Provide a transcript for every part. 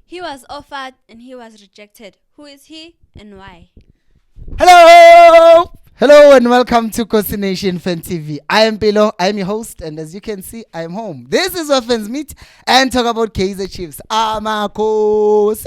He was offered and he was rejected. Who is he and why? Hello! Hello and welcome to Nation Fan TV. I am Pilo, I am your host, and as you can see, I am home. This is where fans meet and talk about Kaizer Chiefs. Amakosi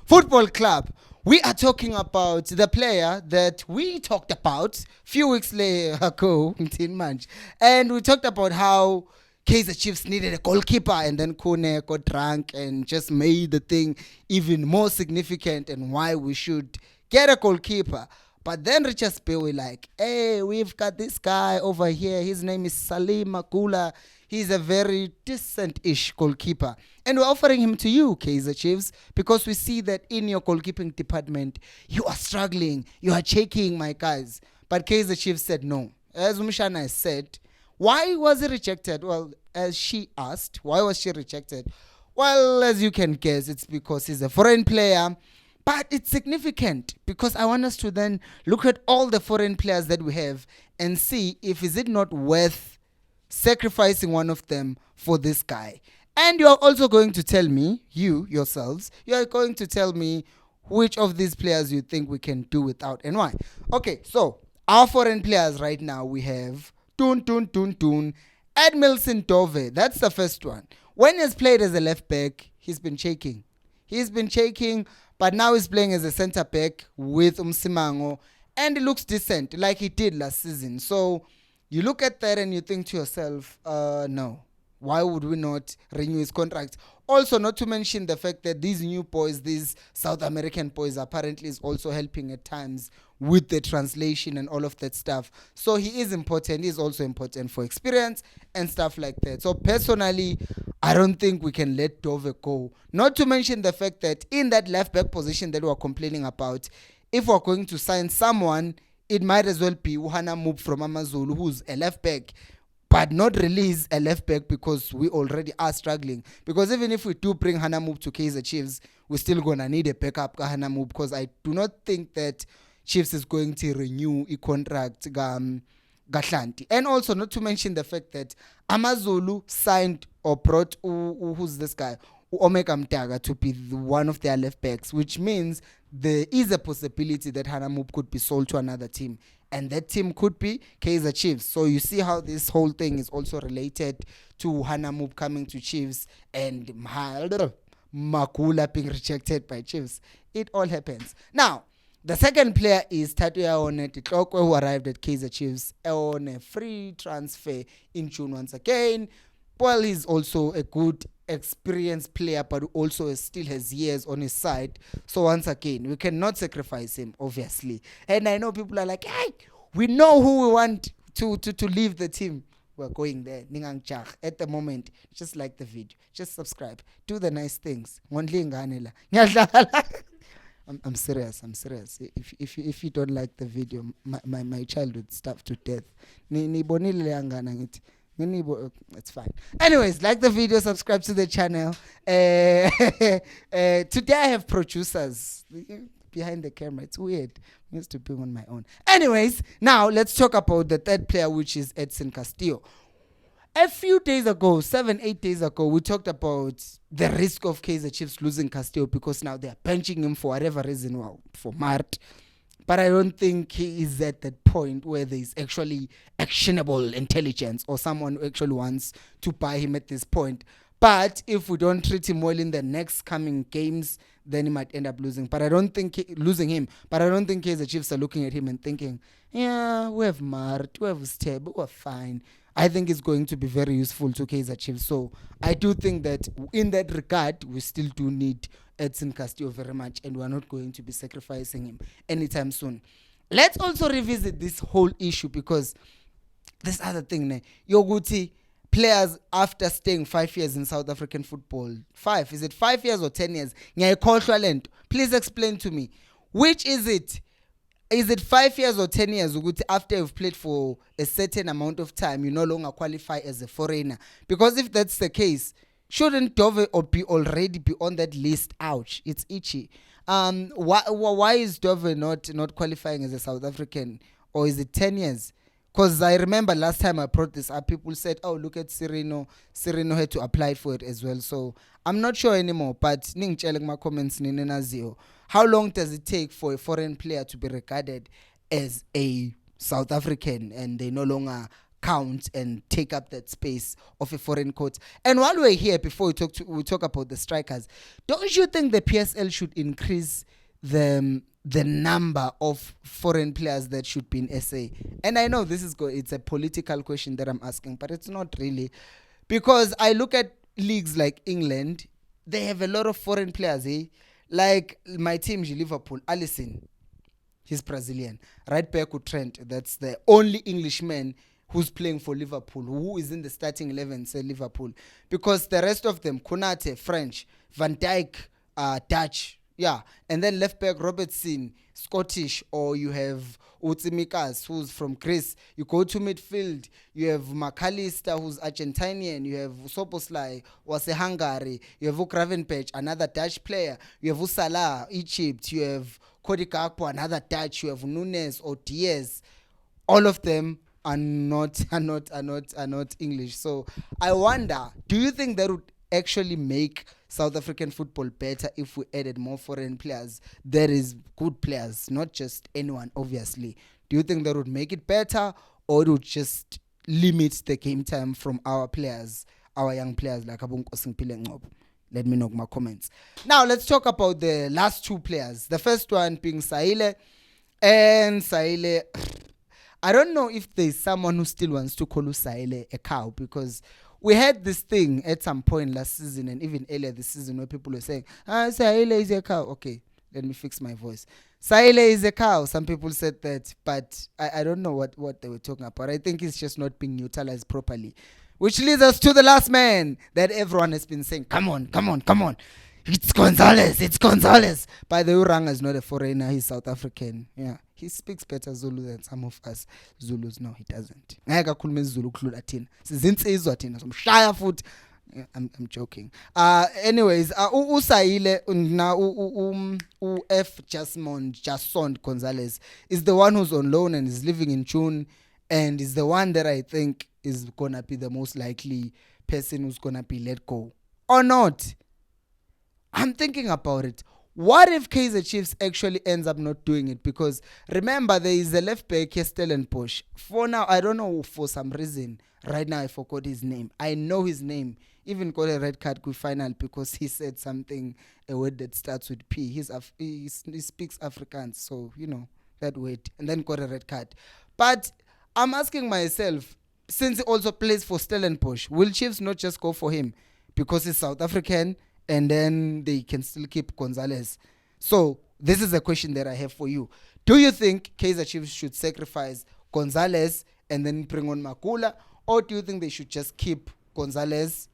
Football Club. We are talking about the player that we talked about a few weeks ago, in March. And we talked about how Kaizer Chiefs needed a goalkeeper, and then Kone got drunk and just made the thing even more significant, and why we should get a goalkeeper. But then Richard Spear were like, hey, we've got this guy over here. His name is Salim Makula. He's a very decent-ish goalkeeper. And we're offering him to you, Kaizer Chiefs, because we see that in your goalkeeping department, you are struggling. You are shaking, my guys. But Kaizer Chiefs said no. As Umshana said, why was he rejected? Well, as she asked, why was she rejected? Well, as you can guess, it's because he's a foreign player. But it's significant because I want us to then look at all the foreign players that we have and see if is it not worth sacrificing one of them for this guy. And you're also going to tell me, you yourselves, you're going to tell me which of these players you think we can do without and why. Okay, so our foreign players right now, we have Edmilson Dove. That's the first one. When he's played as a left back, he's been shaking. But now he's playing as a centre back with Umsimango, and he looks decent, like he did last season. So you look at that and you think to yourself, no, why would we not renew his contract? Also, not to mention the fact that these new boys, these South American boys, apparently is also helping at times with the translation and all of that stuff. So he is important. He's also important for experience and stuff like that. So personally, I don't think we can let Dove go. Not to mention the fact that in that left back position that we're complaining about, if we're going to sign someone, it might as well be Uhana Move from Amazulu, who's a left back, but not release a left back because we already are struggling. Because even if we do bring Hanamub to Kaizer Chiefs, we're still going to need a backup Hanamub, because I do not think that Chiefs is going to renew a contract Gahlanti. And also not to mention the fact that Amazulu signed or brought who's this guy? Omega Mtaga to be one of their left backs, which means there is a possibility that Hanamub could be sold to another team, and that team could be Kaizer Chiefs. So you see how this whole thing is also related to Hanamub coming to Chiefs and Makula being rejected by Chiefs. It all happens. Now, the second player is Tatuya Onetitlokwe, who arrived at Kaizer Chiefs on a free transfer in June once again. Well, he's also a good experienced player, but also still has years on his side. So once again, we cannot sacrifice him, obviously. And I know people are like, hey, we know who we want to leave the team. We're going there. Ningang Chach. At the moment, just like the video. Just subscribe. Do the nice things. I'm serious. If you don't like the video, my child would starve to death. It's fine. Anyways, like the video, subscribe to the channel. Today I have producers behind the camera. It's weird. I used to be on my own. Anyways, now let's talk about the third player, which is Edson Castillo. A few days ago, 7-8 days ago, we talked about the risk of Kaizer Chiefs losing Castillo because now they're benching him for whatever reason, well, for Mart. But I don't think he is at that point where there's actually actionable intelligence or someone who actually wants to buy him at this point. But if we don't treat him well in the next coming games, then he might end up losing. But I don't think losing him. But I don't think the Chiefs are looking at him and thinking, yeah, we have Mart, we have Steb, we're fine. I think it's going to be very useful to Kaizer Chiefs. So I do think that in that regard, we still do need Edson Castillo very much, and we're not going to be sacrificing him anytime soon. Let's also revisit this whole issue, because this other thing, Yoguti players after staying 5 years in South African football. Is it 5 years or 10 years? Please explain to me. Which is it? Is it 5 years or 10 years after you've played for a certain amount of time, you no longer qualify as a foreigner? Because if that's the case, shouldn't Dove be already be on that list? Ouch, it's itchy. Why is Dove not qualifying as a South African? Or is it 10 years? Because I remember last time I brought this up, people said, oh, look at Cirino. Cirino had to apply for it as well. So I'm not sure anymore. But ningitshele my comments ninenazio. How long does it take for a foreign player to be regarded as a South African and they no longer count and take up that space of a foreign court? And while we're here, before we talk about the strikers, don't you think the PSL should increase the number of foreign players that should be in SA? And I know this is it's a political question that I'm asking, but it's not really, because I look at leagues like England, they have a lot of foreign players, eh? Like my team, Liverpool, Alisson, he's Brazilian. Right back with Trent, that's the only Englishman who's playing for Liverpool, who is in the starting 11, say Liverpool. Because the rest of them, Konate, French, Van Dijk, Dutch, yeah. And then left back, Robertson, Scottish, or you have Utsimikas, who's from Greece. You go to midfield, you have McAllister, who's Argentinian. You have Soboslai, was a Hungary. You have Gravenberch, another Dutch player. You have Salah, Egypt. You have Cody Gakpo, another Dutch. You have Nunes or Diaz. All of them are not English. So I wonder, do you think that would actually make South African football better if we added more foreign players? That is good players, not just anyone, obviously. Do you think that would make it better, or it would just limit the game time from our players, our young players like Abunkosi Mpile Ngcobo? Let me know in my comments. Now let's talk about the last two players. The first one being Saile. And Saile, I don't know if there's someone who still wants to call Saile a cow, because we had this thing at some point last season and even earlier this season where people were saying, Saile is a cow. Okay, let me fix my voice. Saile is a cow. Some people said that, but I don't know what they were talking about. I think it's just not being neutralized properly. Which leads us to the last man that everyone has been saying, come on. It's Gonzalez. By the way, Uranga is not a foreigner. He's South African. Yeah, he speaks better Zulu than some of us Zulus. No, he doesn't. I'm joking. Anyways, Usaile now F Jason Gonzalez is the one who's on loan and is living in June, and is the one that I think is gonna be the most likely person who's gonna be let go or not. I'm thinking about it. What if Kaizer Chiefs actually ends up not doing it? Because remember, there is a left back here, Stellenbosch. For now, I don't know, for some reason. Right now, I forgot his name. I know his name. Even got a red card final because he said something, a word that starts with P. He speaks Afrikaans, so, that word. And then got a red card. But I'm asking myself, since he also plays for Stellenbosch, will Chiefs not just go for him because he's South African, and then they can still keep Gonzalez? So this is a question that I have for you. Do you think Kaizer Chiefs should sacrifice Gonzalez and then bring on Makula, or do you think they should just keep Gonzalez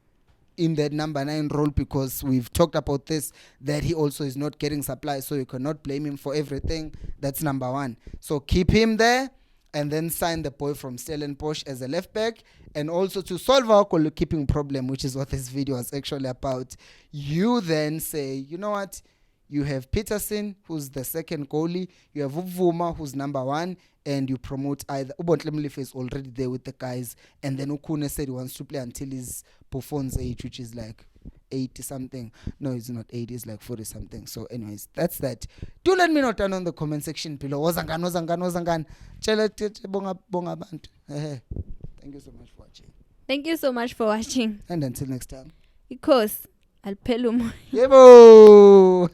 in that number 9 role? Because we've talked about this, that he also is not getting supply, so you cannot blame him for everything. That's number one. So keep him there, and then sign the boy from Stellenbosch as a left back. And also to solve our goalkeeping problem, which is what this video is actually about, you then say, you know what? You have Peterson, who's the second goalie. You have Uvuma, who's number 1. And you promote either. Ubontle is already there with the guys. And then Ukune said he wants to play until his Buffon's age, which is like 80 something. No, it's not 80, it's like 40 something. So anyways, that's that. Do let me know down on the comment section below. Wazangan. Bonga bantu. Thank you so much for watching. Thank you so much for watching. And until next time. Because I'll pay you more. Yebo!